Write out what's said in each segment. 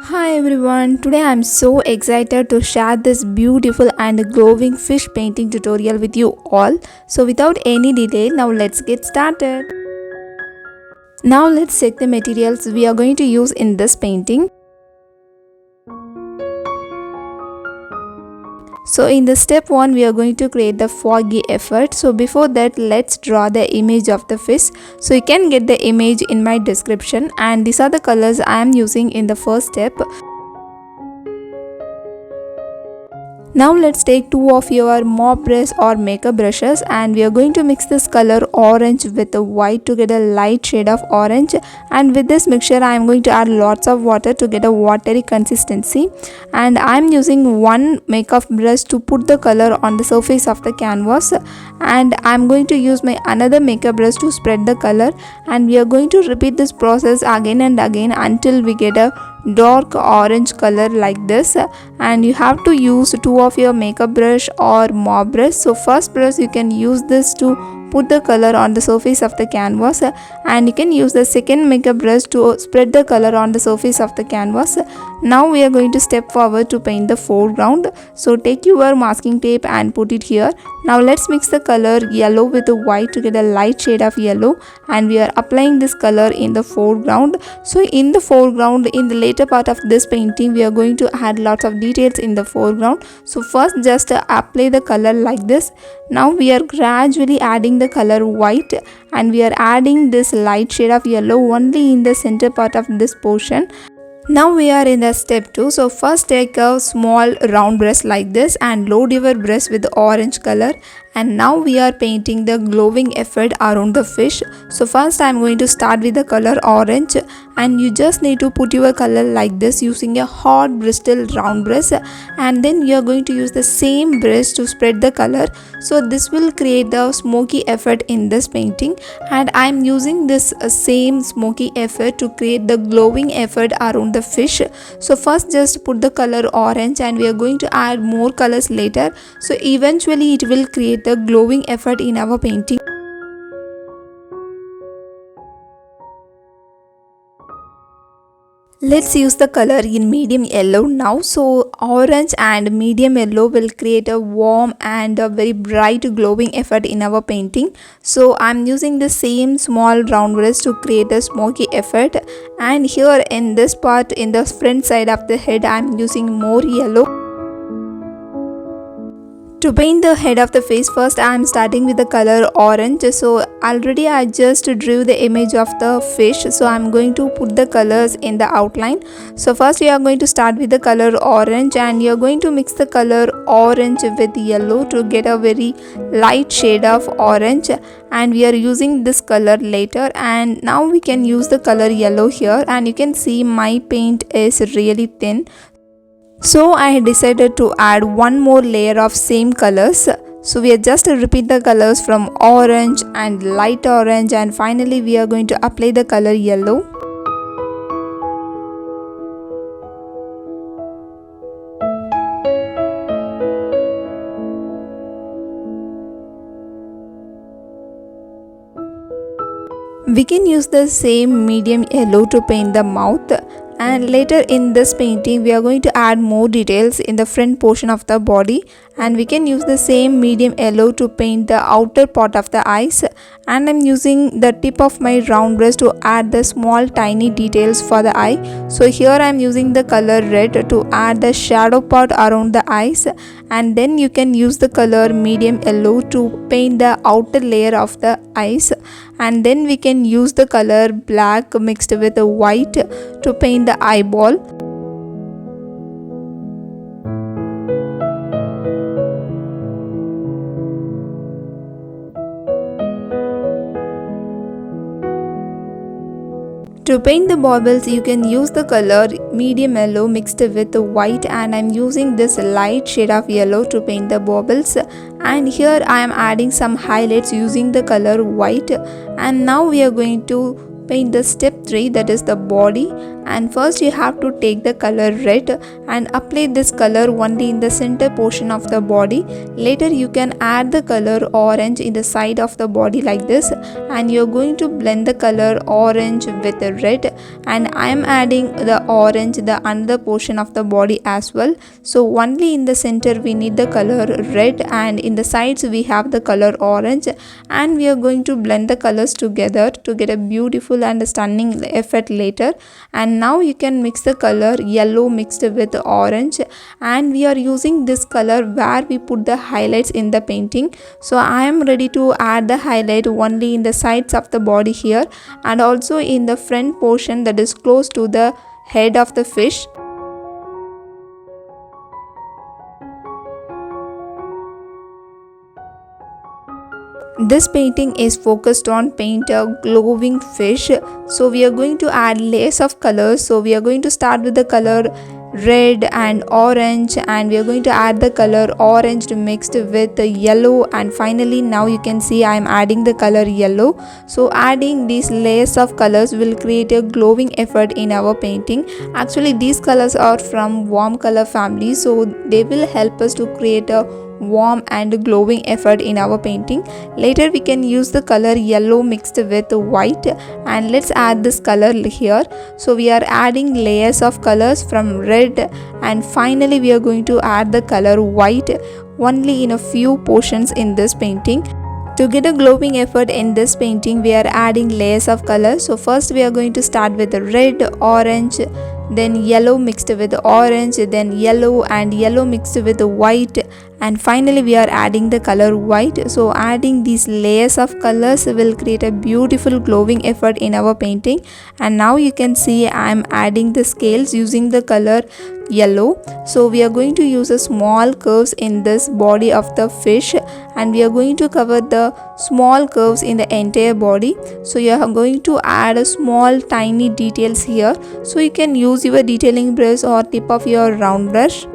Hi everyone, today I'm so excited to share this beautiful and glowing fish painting tutorial with you all. So without any delay, now let's get started. Now let's check the materials we are going to use in this painting. So in the step 1 we are going to create the foggy effect. So before that, let's draw the image of the fish. So you can get the image in my description, and these are the colors I am using in the first step. Now let's take two of your mop brush or makeup brushes, and we are going to mix this color orange with the white to get a light shade of orange. And with this mixture I am going to add lots of water to get a watery consistency. And I am using one makeup brush to put the color on the surface of the canvas, and I am going to use my another makeup brush to spread the color. And we are going to repeat this process again and again until we get a dark orange color like this. And you have to use two of your makeup brush or mop brush. So first brush you can use this to put the color on the surface of the canvas, and you can use the second makeup brush to spread the color on the surface of the canvas. Now we are going to step forward to paint the foreground. So take your masking tape and put it here. Now let's mix the color yellow with the white to get a light shade of yellow, and we are applying this color in the foreground. So in the foreground, in the later part of this painting, we are going to add lots of details in the foreground. So first just apply the color like this. Now we are gradually adding the color white, and we are adding this light shade of yellow only in the center part of this portion. Now we are in the step 2. So first take a small round brush like this and load your brush with orange color, and now we are painting the glowing effect around the fish. So first I am going to start with the color orange, and you just need to put your color like this using a hot bristle round brush, and then you are going to use the same brush to spread the color. So this will create the smoky effect in this painting, and I am using this same smoky effect to create the glowing effect around the fish. So first just put the color orange, and we are going to add more colors later. So eventually it will create the glowing effect in our painting. Let's use the color in medium yellow now. So orange and medium yellow will create a warm and a very bright glowing effect in our painting. So I'm using the same small round brush to create a smoky effect, and here in this part, in the front side of the head, I'm using more yellow. To paint the head of the face, first I am starting with the color orange. So already I just drew the image of the fish, so I am going to put the colors in the outline. So first we are going to start with the color orange, and you are going to mix the color orange with yellow to get a very light shade of orange, and we are using this color later. And now we can use the color yellow here, and you can see my paint is really thin. So I decided to add one more layer of same colors. So we are just to repeat the colors from orange and light orange, and finally we are going to apply the color yellow. We can use the same medium yellow to paint the mouth, and later in this painting we are going to add more details in the front portion of the body, and we can use the same medium yellow to paint the outer part of the eyes. And I'm using the tip of my round brush to add the small tiny details for the eye. So here I'm using the color red to add the shadow part around the eyes, and then you can use the color medium yellow to paint the outer layer of the eyes, and then we can use the color black mixed with the white to paint the eyeball. To paint the baubles, you can use the color medium yellow mixed with the white, and I'm using this light shade of yellow to paint the baubles. And here I am adding some highlights using the color white. And now we are going to paint the step 3, that is the body, And first you have to take the color red and apply this color only in the center portion of the body. Later you can add the color orange in the side of the body like this, and you're going to blend the color orange with the red. And I am adding the orange the another portion of the body as well. So only in the center we need the color red, and in the sides we have the color orange, and we are going to blend the colors together to get a beautiful and stunning effect later. And now you can mix the color yellow mixed with orange, and we are using this color where we put the highlights in the painting. So I am ready to add the highlight only in the sides of the body here, and also in the front portion that is close to the head of the fish. This painting is focused on paint a glowing fish. So we are going to add layers of colors. So we are going to start with the color red and orange, and we are going to add the color orange mixed with the yellow, and finally now you can see I am adding the color yellow. So adding these layers of colors will create a glowing effect in our painting. Actually these colors are from warm color family, so they will help us to create a warm and glowing effect in our painting. Later we can use the color yellow mixed with white, and let's add this color here. So we are adding layers of colors from red, and finally we are going to add the color white only in a few portions in this painting. To get a glowing effect in this painting, we are adding layers of color. So first we are going to start with the red, orange, then yellow mixed with orange, then yellow and yellow mixed with white, and finally we are adding the color white. So adding these layers of colors will create a beautiful glowing effect in our painting. And now you can see I am adding the scales using the color yellow. So we are going to use a small curves in this body of the fish, and we are going to cover the small curves in the entire body. So you are going to add a small tiny details here. So you can use your detailing brush or tip of your round brush.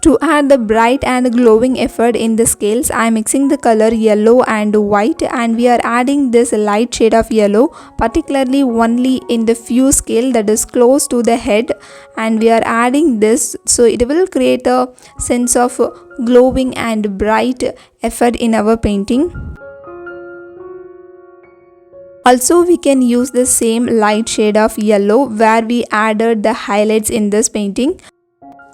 To add the bright and glowing effect in the scales, I am mixing the color yellow and white, and we are adding this light shade of yellow particularly only in the few scale that is close to the head, and we are adding this so it will create a sense of glowing and bright effect in our painting. Also we can use the same light shade of yellow where we added the highlights in this painting.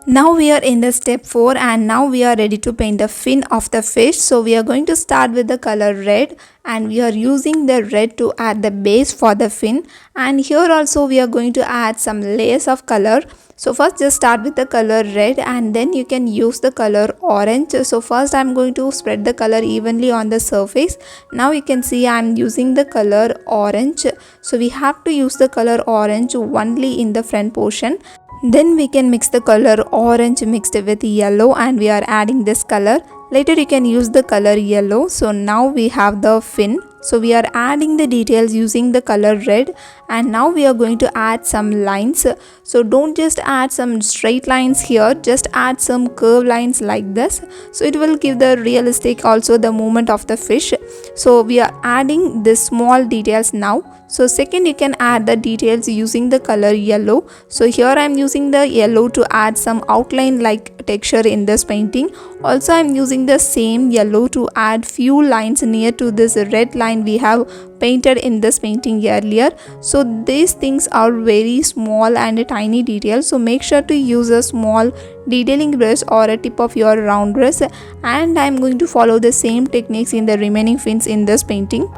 Now we are in the step 4, and now we are ready to paint the fin of the fish. So we are going to start with the color red, and we are using the red to add the base for the fin. And here also we are going to add some layers of color. So first just start with the color red, and then you can use the color orange. So first I am going to spread the color evenly on the surface. Now you can see I am using the color orange. So we have to use the color orange only in the front portion. Then we can mix the color orange mixed with yellow, and we are adding this color. Later you can use the color yellow. So now we have the fin. So we are adding the details using the color red, and now we are going to add some lines. So don't just add some straight lines here, just add some curve lines like this. So it will give the realistic also the movement of the fish. So we are adding this small details now. So second you can add the details using the color yellow. So here I am using the yellow to add some outline like texture in this painting. Also I am using the same yellow to add few lines near to this red line we have painted in this painting earlier. So these things are very small and tiny details, so make sure to use a small detailing brush or a tip of your round brush, and I am going to follow the same techniques in the remaining fins in this painting.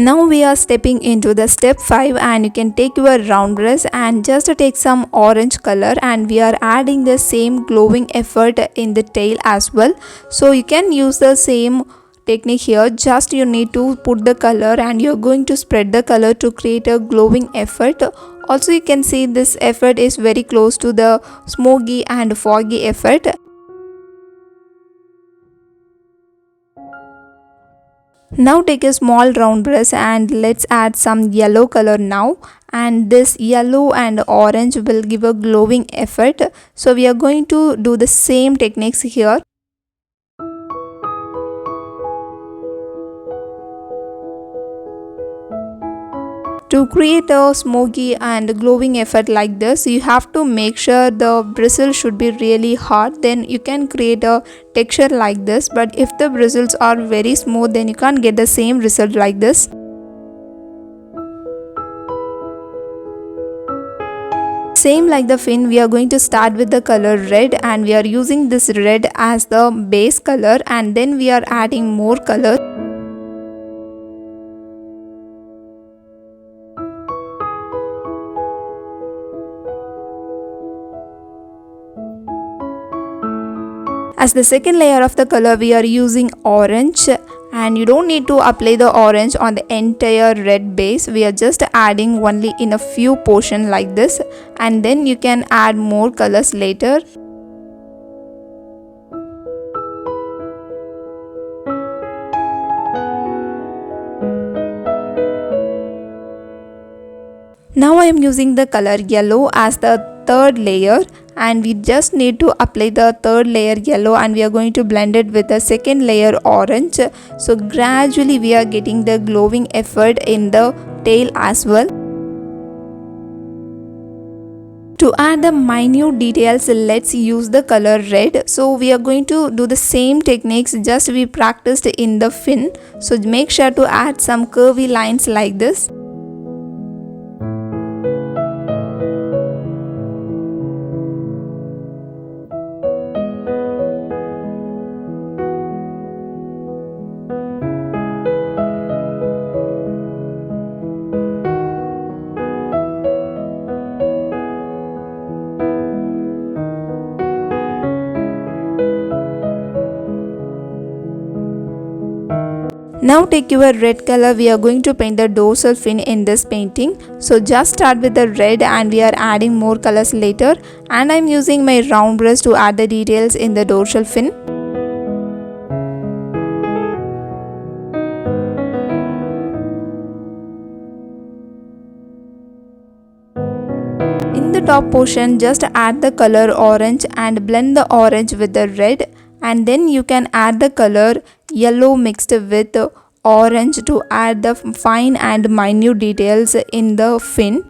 Now we are stepping into the step 5, and you can take your round brush and just take some orange color, and we are adding the same glowing effect in the tail as well. So you can use the same technique here, just you need to put the color and you're going to spread the color to create a glowing effect. Also you can see this effect is very close to the smoky and foggy effect. Now take a small round brush and let's add some yellow color now, and this yellow and orange will give a glowing effect. So we are going to do the same techniques here. To create a smoky and glowing effect like this, you have to make sure the bristles should be really hard, then you can create a texture like this. But if the bristles are very smooth, then you can't get the same result like this. Same like the fin, we are going to start with the color red, and we are using this red as the base color, and then we are adding more color. As the second layer of the color, we are using orange, and you don't need to apply the orange on the entire red base. We are just adding only in a few portions like this, and then you can add more colors later. Now I am using the color yellow as the third layer, and we just need to apply the third layer yellow, and we are going to blend it with the second layer orange. So gradually we are getting the glowing effect in the tail as well. To add the minute details, let's use the color red. So we are going to do the same techniques just we practiced in the fin. So make sure to add some curvy lines like this. Now take your red color, we are going to paint the dorsal fin in this painting. So just start with the red, and we are adding more colors later, and I am using my round brush to add the details in the dorsal fin. In the top portion, just add the color orange and blend the orange with the red, and then you can add the color yellow mixed with orange to add the fine and minute details in the fin.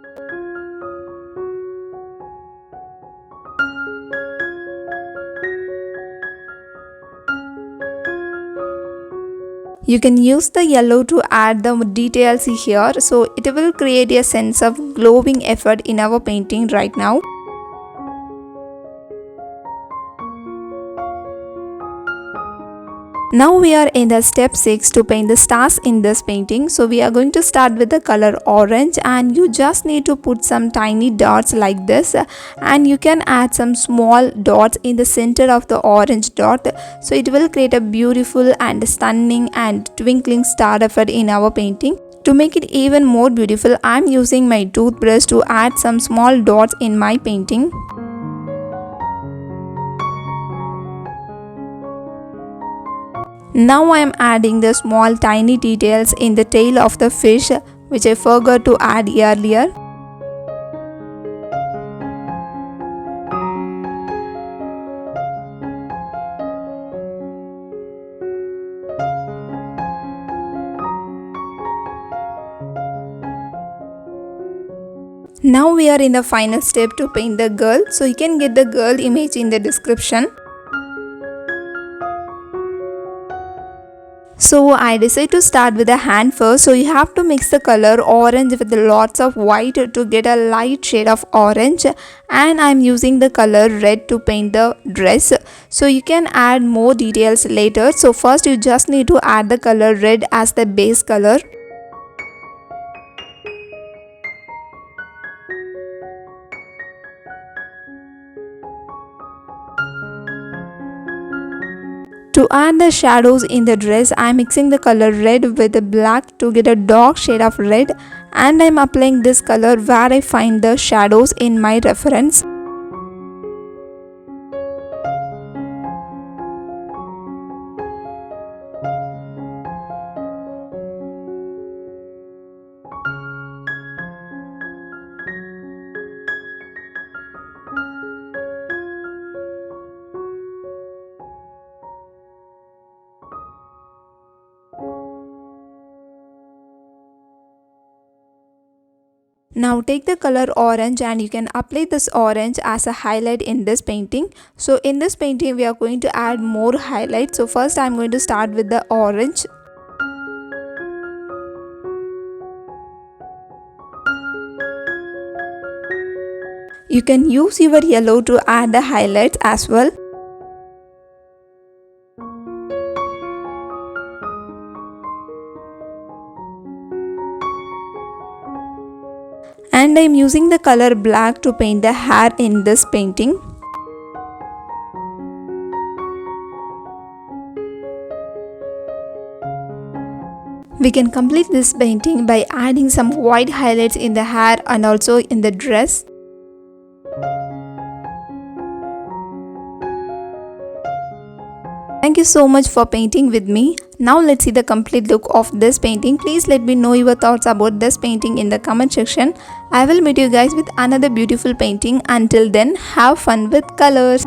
You can use the yellow to add the details here, so it will create a sense of glowing effect in our painting right now. Now we are in the step 6 to paint the stars in this painting. So we are going to start with the color orange, and you just need to put some tiny dots like this, and you can add some small dots in the center of the orange dot. So it will create a beautiful and stunning and twinkling star effect in our painting. To make it even more beautiful, I am using my toothbrush to add some small dots in my painting. Now I am adding the small tiny details in the tail of the fish, which I forgot to add earlier. Now we are in the final step to paint the girl, so you can get the girl image in the description. So I decided to start with the hand first. So you have to mix the color orange with lots of white to get a light shade of orange, and I'm using the color red to paint the dress. So you can add more details later. So first you just need to add the color red as the base color. To add the shadows in the dress, I am mixing the color red with the black to get a dark shade of red, and I am applying this color where I find the shadows in my reference. Now take the color orange and you can apply this orange as a highlight in this painting. So in this painting we are going to add more highlights. So first I am going to start with the orange. You can use your yellow to add the highlights as well. And I am using the color black to paint the hair in this painting. We can complete this painting by adding some white highlights in the hair and also in the dress. Thank you so much for painting with me. Now let's see the complete look of this painting. Please let me know your thoughts about this painting in the comment section. I will meet you guys with another beautiful painting. Until then, have fun with colors.